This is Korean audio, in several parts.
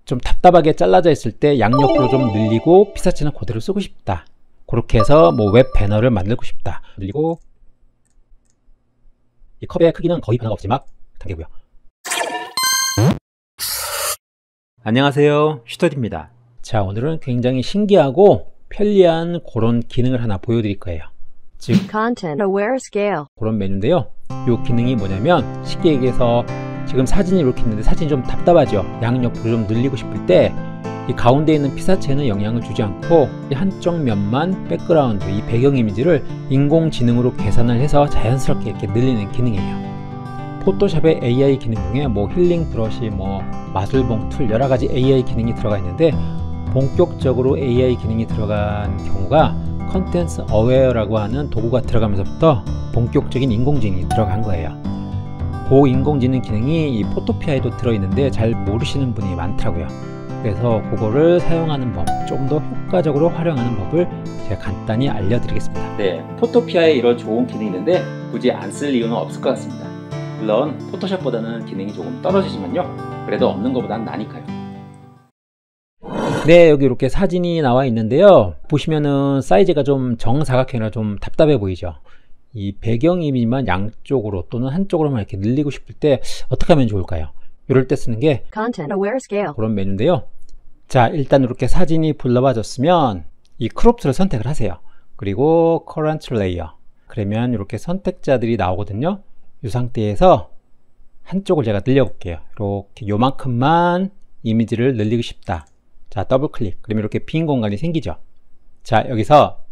좀 답답하게 잘라져 있을 때 양옆으로 좀 늘리고 피사체는 그대로 쓰고 싶다. 그렇게 해서 뭐 웹 배너를 만들고 싶다. 늘리고 이 컵의 크기는 거의 변화가 없지 막 단계고요. 안녕하세요, 슈터디입니다. 자, 오늘은 굉장히 신기하고 편리한 그런 기능을 하나 보여드릴 거예요. 즉 Content Aware Scale 그런 메뉴인데요. 이 기능이 뭐냐면 쉽게 얘기해서 지금 사진이 이렇게 있는데 사진이 좀 답답하죠. 양옆으로 좀 늘리고 싶을 때 이 가운데 있는 피사체는 영향을 주지 않고 이 한쪽 면만 백그라운드, 이 배경 이미지를 인공지능으로 계산을 해서 자연스럽게 이렇게 늘리는 기능이에요. 포토샵의 AI 기능 중에 뭐 힐링 브러쉬, 뭐 마술봉 툴 여러가지 AI 기능이 들어가 있는데 본격적으로 AI 기능이 들어간 경우가 컨텐츠 어웨어라고 하는 도구가 들어가면서부터 본격적인 인공지능이 들어간 거예요. 그 인공지능 기능이 이 포토피아에도 들어있는데 잘 모르시는 분이 많더라고요. 그래서 그거를 사용하는 법, 좀 더 효과적으로 활용하는 법을 제가 간단히 알려드리겠습니다. 네, 포토피아에 이런 좋은 기능이 있는데 굳이 안 쓸 이유는 없을 것 같습니다. 물론 포토샵보다는 기능이 조금 떨어지지만요, 그래도 없는 것보다는 나니까요. 네, 여기 이렇게 사진이 나와 있는데요. 보시면은 사이즈가 좀 정사각형이라 좀 답답해 보이죠. 이 배경 이미지만 양쪽으로 또는 한쪽으로만 이렇게 늘리고 싶을 때 어떻게 하면 좋을까요? 이럴 때 쓰는 게 Content Aware Scale 그런 메뉴인데요. 자, 일단 이렇게 사진이 불러와졌으면 이 크롭트를 선택을 하세요. 그리고 Current Layer, 그러면 이렇게 선택자들이 나오거든요. 이 상태에서 한쪽을 제가 늘려볼게요. 이렇게 요만큼만 이미지를 늘리고 싶다. 자, 더블 클릭. 그러면 이렇게 빈 공간이 생기죠. 자, 여기서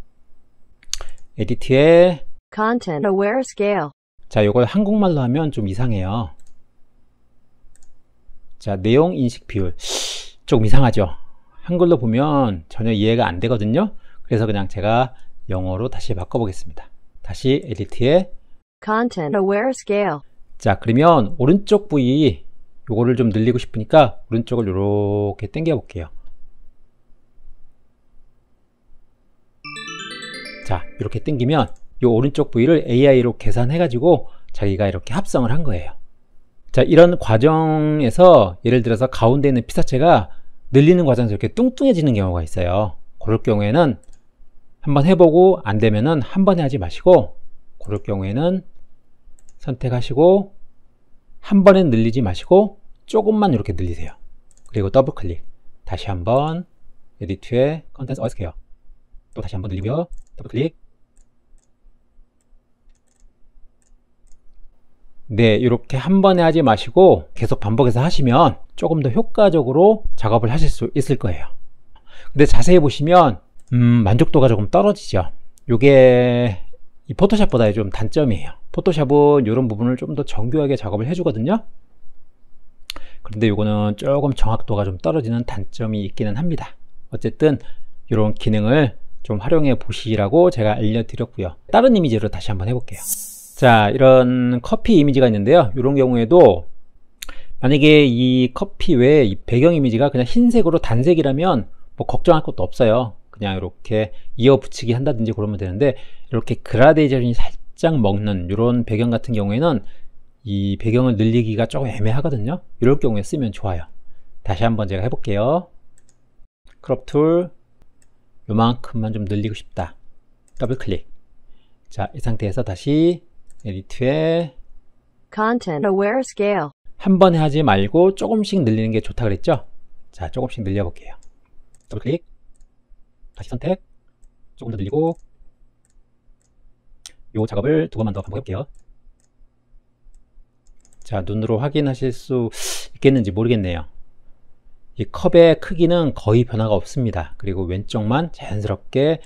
에디트에 Content Aware Scale 자, 이걸 한국말로 하면 좀 이상해요. 자, 내용 인식 비율 조금 이상하죠. 한글로 보면 전혀 이해가 안 되거든요. 그래서 그냥 제가 영어로 다시 바꿔보겠습니다. 다시 에디트에 Content Aware Scale 자, 그러면 오른쪽 부위 요거를 좀 늘리고 싶으니까 오른쪽을 이렇게 당겨 볼게요. 자, 이렇게 당기면 요 오른쪽 부위를 AI로 계산해 가지고 자기가 이렇게 합성을 한 거예요. 자, 이런 과정에서 예를 들어서 가운데 있는 피사체가 늘리는 과정에서 이렇게 뚱뚱해지는 경우가 있어요. 그럴 경우에는 한번 해보고 안 되면은 한 번에 하지 마시고, 그럴 경우에는 선택하시고 한 번에 늘리지 마시고 조금만 이렇게 늘리세요. 그리고 더블 클릭. 다시 한번 에디트에 컨텐츠 어웨어 스케어 또 다시 한번 늘리고요. 더블 클릭. 네, 이렇게 한 번에 하지 마시고 계속 반복해서 하시면 조금 더 효과적으로 작업을 하실 수 있을 거예요. 근데 자세히 보시면 만족도가 조금 떨어지죠. 요게 이 포토샵보다 좀 단점이에요. 포토샵은 이런 부분을 좀 더 정교하게 작업을 해주거든요. 그런데 요거는 조금 정확도가 좀 떨어지는 단점이 있기는 합니다. 어쨌든 이런 기능을 좀 활용해 보시라고 제가 알려드렸고요. 다른 이미지로 다시 한번 해볼게요. 자, 이런 커피 이미지가 있는데요. 이런 경우에도 만약에 이 커피 외에 이 배경 이미지가 그냥 흰색으로 단색이라면 뭐 걱정할 것도 없어요. 그냥 이렇게 이어 붙이기 한다든지 그러면 되는데, 이렇게 그라데이션이 살짝 먹는 이런 배경 같은 경우에는 이 배경을 늘리기가 조금 애매하거든요. 이럴 경우에 쓰면 좋아요. 다시 한번 제가 해볼게요. 크롭 툴 요만큼만 좀 늘리고 싶다. 더블 클릭. 자, 이 상태에서 다시 에디트에 Content Aware Scale 한 번에 하지 말고 조금씩 늘리는 게 좋다 그랬죠? 자, 조금씩 늘려볼게요. 더블 클릭. 다시 선택. 조금 더 늘리고 이 작업을 두 번만 더 반복해볼게요. 자, 눈으로 확인하실 수 있겠는지 모르겠네요. 이 컵의 크기는 거의 변화가 없습니다. 그리고 왼쪽만 자연스럽게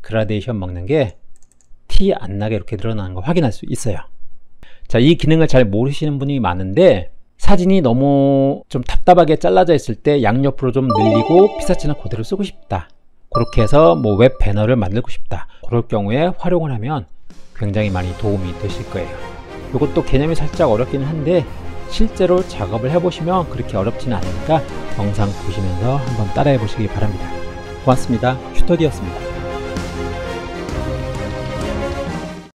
그라데이션 먹는 게 티 안 나게 이렇게 늘어나는 거 확인할 수 있어요. 자, 이 기능을 잘 모르시는 분이 많은데 사진이 너무 좀 답답하게 잘라져 있을 때 양옆으로 좀 늘리고 피사체는 그대로 쓰고 싶다. 그렇게 해서 뭐 웹 배너를 만들고 싶다. 그럴 경우에 활용을 하면 굉장히 많이 도움이 되실 거예요. 이것도 개념이 살짝 어렵기는 한데 실제로 작업을 해보시면 그렇게 어렵지는 않으니까 영상 보시면서 한번 따라해 보시기 바랍니다. 고맙습니다. 슈터디였습니다.